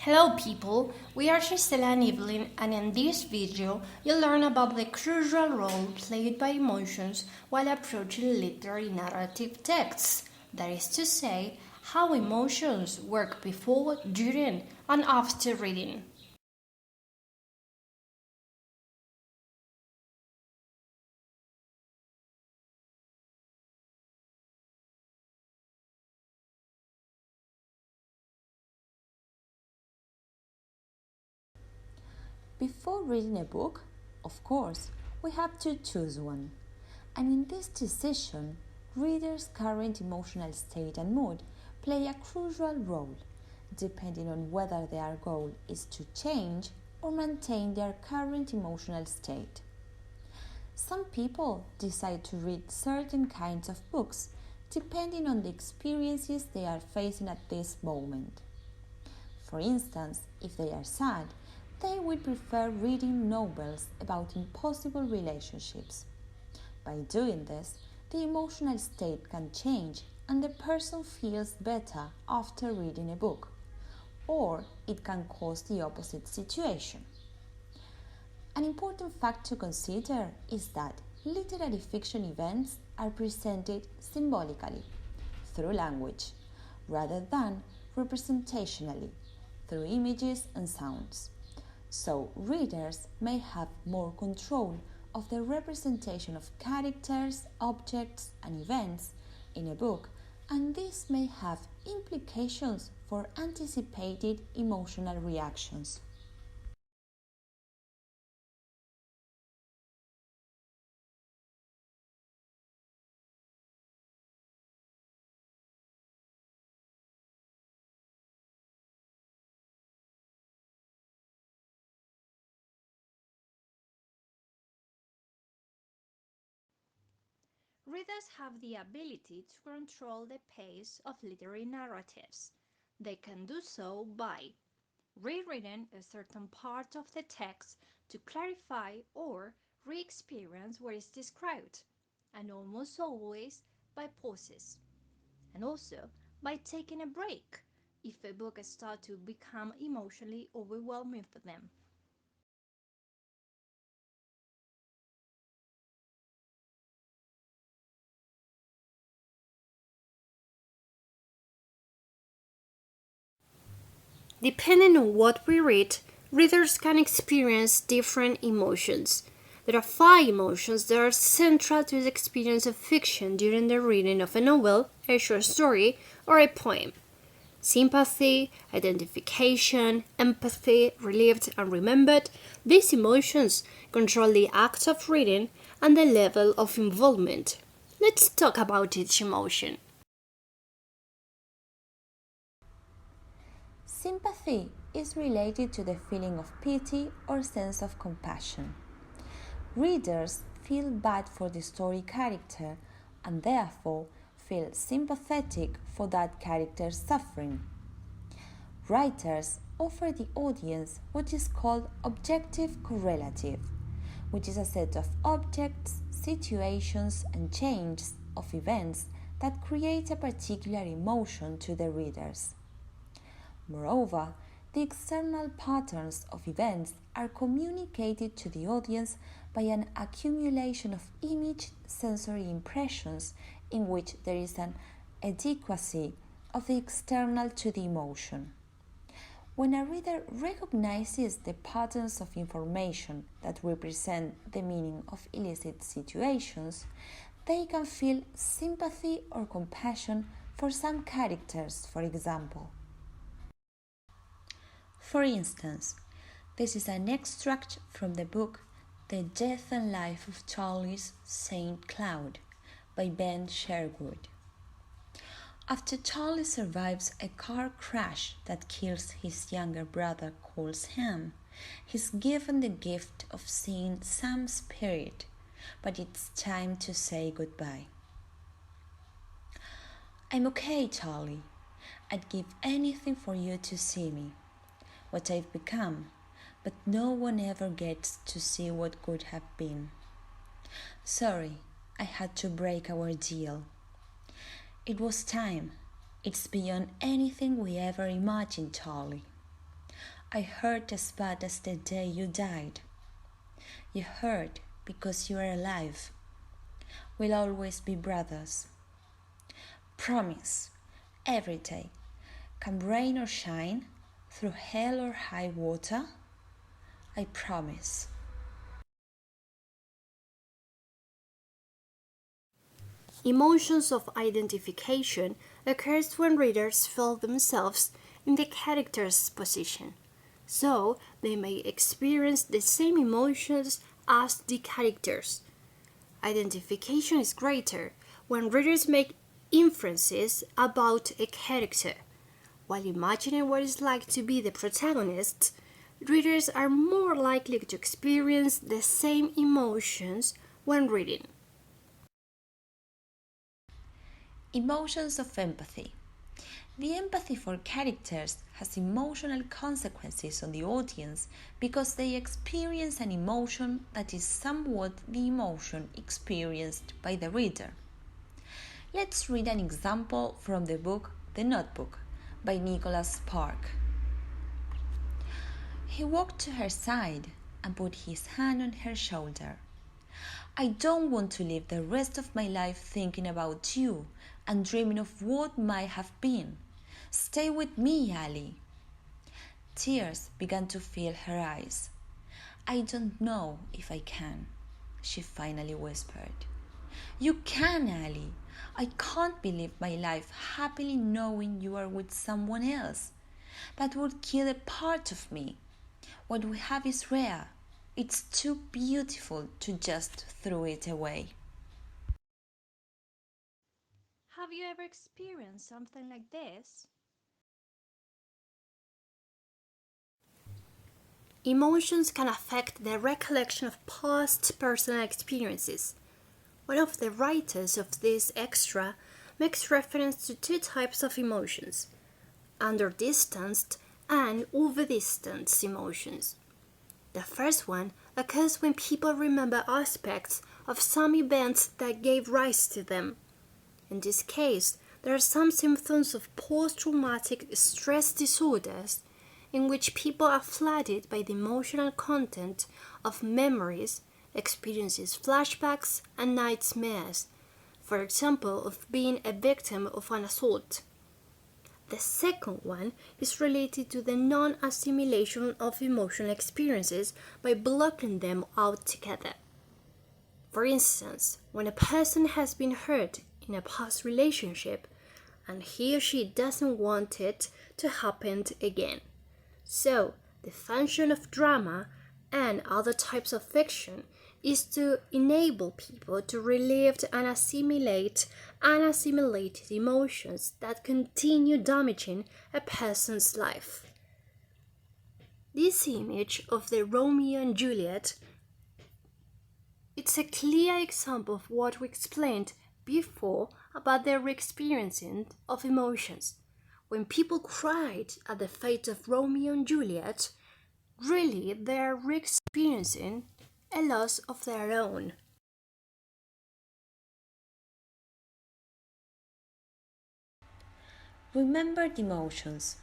Hello people, we are Gisela and Evelyn, and in this video you'll learn about the crucial role played by emotions while approaching literary narrative texts. That is to say, how emotions work before, during, and after reading. Before reading a book, of course, we have to choose one. And in this decision, readers' current emotional state and mood play a crucial role, depending on whether their goal is to change or maintain their current emotional state. Some people decide to read certain kinds of books depending on the experiences they are facing at this moment. For instance, if they are sad, they would prefer reading novels about impossible relationships. By doing this, the emotional state can change and the person feels better after reading a book, or it can cause the opposite situation. An important fact to consider is that literary fiction events are presented symbolically, through language, rather than representationally, through images and sounds. So readers may have more control of the representation of characters, objects, and events in a book, and this may have implications for anticipated emotional reactions. Readers have the ability to control the pace of literary narratives. They can do so by rereading a certain part of the text to clarify or re-experience what is described, and almost always by pauses, and also by taking a break if a book starts to become emotionally overwhelming for them. Depending on what we read, readers can experience different emotions. There are 5 emotions that are central to the experience of fiction during the reading of a novel, a short story, or a poem: sympathy, identification, empathy, relieved, and remembered. These emotions control the act of reading and the level of involvement. Let's talk about each emotion. Sympathy is related to the feeling of pity or sense of compassion. Readers feel bad for the story character and therefore feel sympathetic for that character's suffering. Writers offer the audience what is called objective correlative, which is a set of objects, situations, and chains of events that create a particular emotion to the readers. Moreover, the external patterns of events are communicated to the audience by an accumulation of image sensory impressions in which there is an adequacy of the external to the emotion. When a reader recognizes the patterns of information that represent the meaning of illicit situations, they can feel sympathy or compassion for some characters, for example. For instance, this is an extract from the book The Death and Life of Charles St. Cloud by Ben Sherwood. After Charlie survives a car crash that kills his younger brother called Sam, he's given the gift of seeing Sam's spirit, but it's time to say goodbye. "I'm okay, Charlie. I'd give anything for you to see me, what I've become, but no one ever gets to see what could have been. Sorry, I had to break our deal. It was time. It's beyond anything we ever imagined, Charlie. I hurt as bad as the day you died. You hurt because you are alive. We'll always be brothers. Promise, every day, come rain or shine, through hell or high water, I promise. Emotions of identification occurs when readers feel themselves in the character's position, so they may experience the same emotions as the characters. Identification is greater when readers make inferences about a character. While imagining what it's like to be the protagonist, readers are more likely to experience the same emotions when reading. Emotions of empathy. The empathy for characters has emotional consequences on the audience because they experience an emotion that is somewhat the emotion experienced by the reader. Let's read an example from the book The Notebook by Nicholas Spark. He walked to her side and put his hand on her shoulder. I don't want to live the rest of my life thinking about you and dreaming of what might have been. Stay with me, Ali. Tears began to fill her eyes. I don't know if I can, she finally whispered. You can, Ali. I can't belive my life happily knowing you are with someone else. That would kill a part of me. What we have is rare. It's too beautiful to just throw it away. Have you ever experienced something like this? Emotions can affect the recollection of past personal experiences. One of the writers of this extra makes reference to two types of emotions: under-distanced and over-distanced emotions. The first one occurs when people remember aspects of some events that gave rise to them. In this case, there are some symptoms of post-traumatic stress disorders in which people are flooded by the emotional content of memories, experiences flashbacks, and nightmares, for example, of being a victim of an assault. The second one is related to the non-assimilation of emotional experiences by blocking them out together. For instance, when a person has been hurt in a past relationship and he or she doesn't want it to happen again. So, the function of drama and other types of fiction is to enable people to relive and assimilate unassimilated emotions that continue damaging a person's life. This image of the Romeo and Juliet, it's a clear example of what we explained before about their experiencing of emotions. When people cried at the fate of Romeo and Juliet, really they are experiencing a loss of their own. Remembered emotions.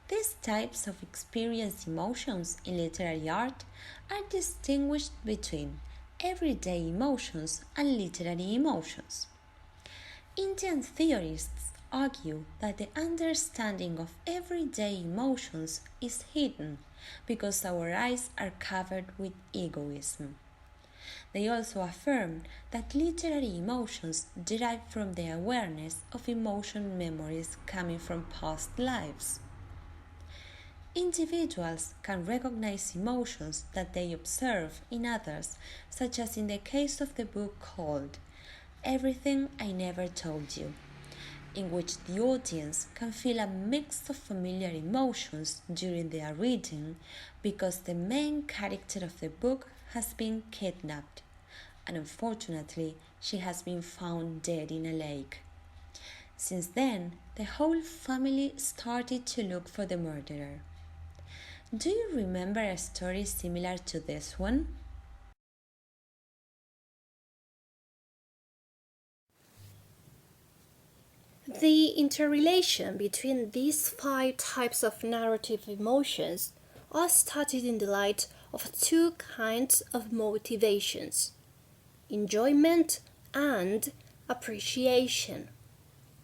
These types of experienced emotions in literary art are distinguished between everyday emotions and literary emotions. Indian theorists argue that the understanding of everyday emotions is hidden because our eyes are covered with egoism. They also affirm that literary emotions derive from the awareness of emotion memories coming from past lives. Individuals can recognize emotions that they observe in others, such as in the case of the book called Everything I Never Told You, in which the audience can feel a mix of familiar emotions during their reading because the main character of the book has been kidnapped, and unfortunately she has been found dead in a lake. Since then, the whole family started to look for the murderer. Do you remember a story similar to this one? The interrelation between these 5 types of narrative emotions are studied in the light of two kinds of motivations: enjoyment and appreciation.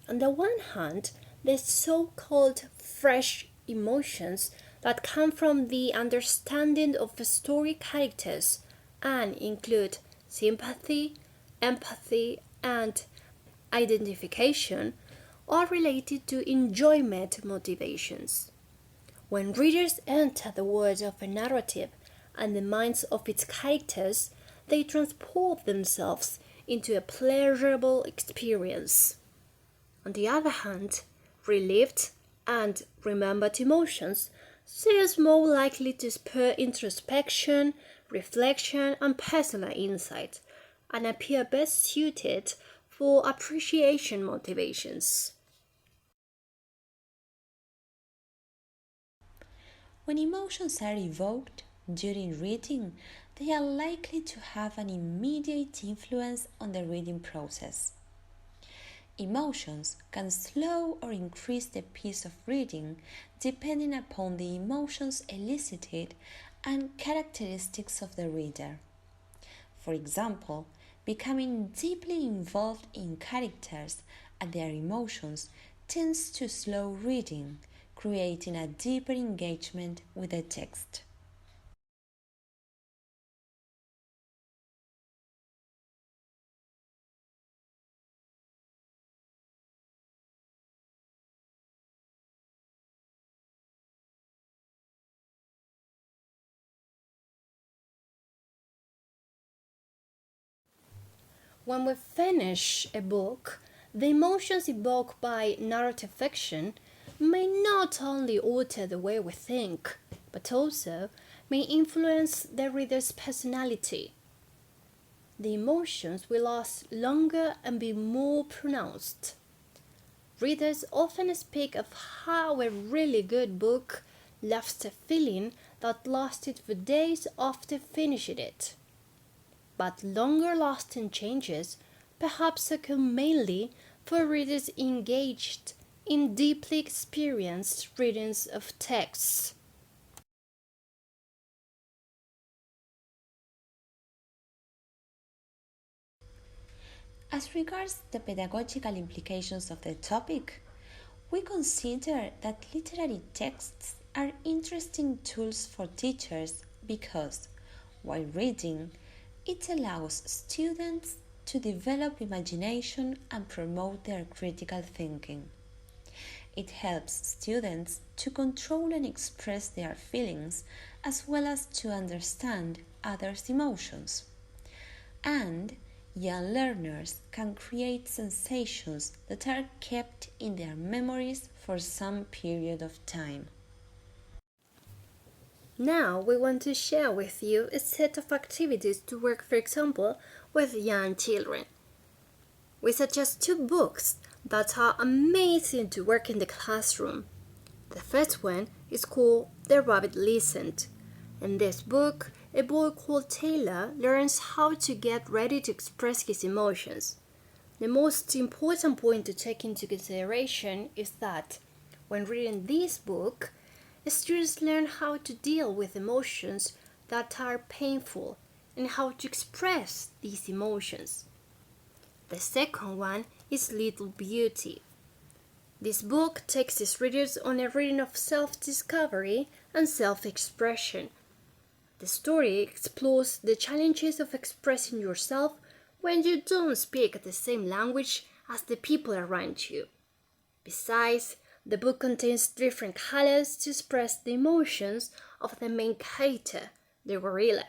On the one hand, the so called fresh emotions that come from the understanding of story characters and include sympathy, empathy, and identification are related to enjoyment motivations. When readers enter the world of a narrative and the minds of its characters, they transport themselves into a pleasurable experience. On the other hand, relived and remembered emotions seem more likely to spur introspection, reflection, and personal insight, and appear best suited for appreciation motivations. When emotions are evoked during reading, they are likely to have an immediate influence on the reading process. Emotions can slow or increase the pace of reading depending upon the emotions elicited and characteristics of the reader. For example, becoming deeply involved in characters and their emotions tends to slow reading, creating a deeper engagement with the text. When we finish a book, the emotions evoked by narrative fiction may not only alter the way we think, but also may influence the reader's personality. The emotions will last longer and be more pronounced. Readers often speak of how a really good book left a feeling that lasted for days after finishing it. But longer lasting changes perhaps occur mainly for readers engaged in deeply experienced readings of texts. As regards the pedagogical implications of the topic, we consider that literary texts are interesting tools for teachers because, while reading, it allows students to develop imagination and promote their critical thinking. It helps students to control and express their feelings as well as to understand others' emotions. And young learners can create sensations that are kept in their memories for some period of time. Now we want to share with you a set of activities to work, for example, with young children. We suggest two books that are amazing to work in the classroom. The first one is called The Rabbit Listened. In this book, a boy called Taylor learns how to get ready to express his emotions. The most important point to take into consideration is that when reading this book, students learn how to deal with emotions that are painful and how to express these emotions. The second one is Little Beauty. This book takes its readers on a reading of self-discovery and self-expression. The story explores the challenges of expressing yourself when you don't speak the same language as the people around you. Besides, the book contains different colors to express the emotions of the main character, the gorilla.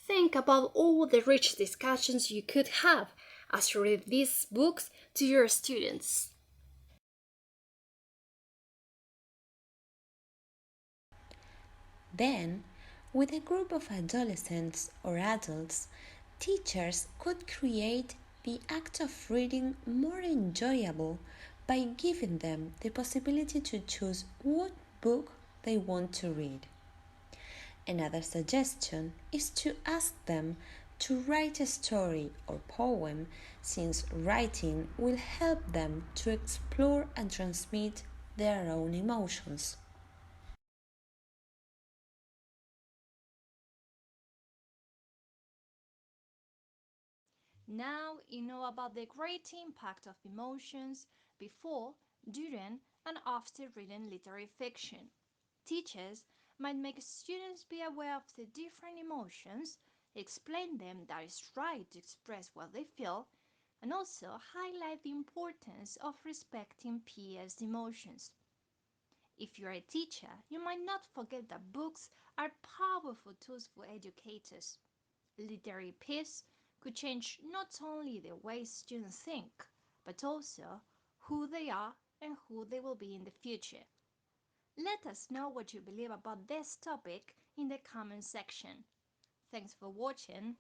Think about all the rich discussions you could have as you read these books to your students. Then, with a group of adolescents or adults, teachers could create the act of reading more enjoyable by giving them the possibility to choose what book they want to read. Another suggestion is to ask them to write a story or poem, since writing will help them to explore and transmit their own emotions. Now you know about the great impact of emotions before, during, and after reading literary fiction. Teachers might make students be aware of the different emotions, explain them that it's right to express what they feel, and also highlight the importance of respecting peers' emotions. If you're a teacher, you might not forget that books are powerful tools for educators. Literary piece could change not only the way students think, but also who they are and who they will be in the future. Let us know what you believe about this topic in the comment section. Thanks for watching.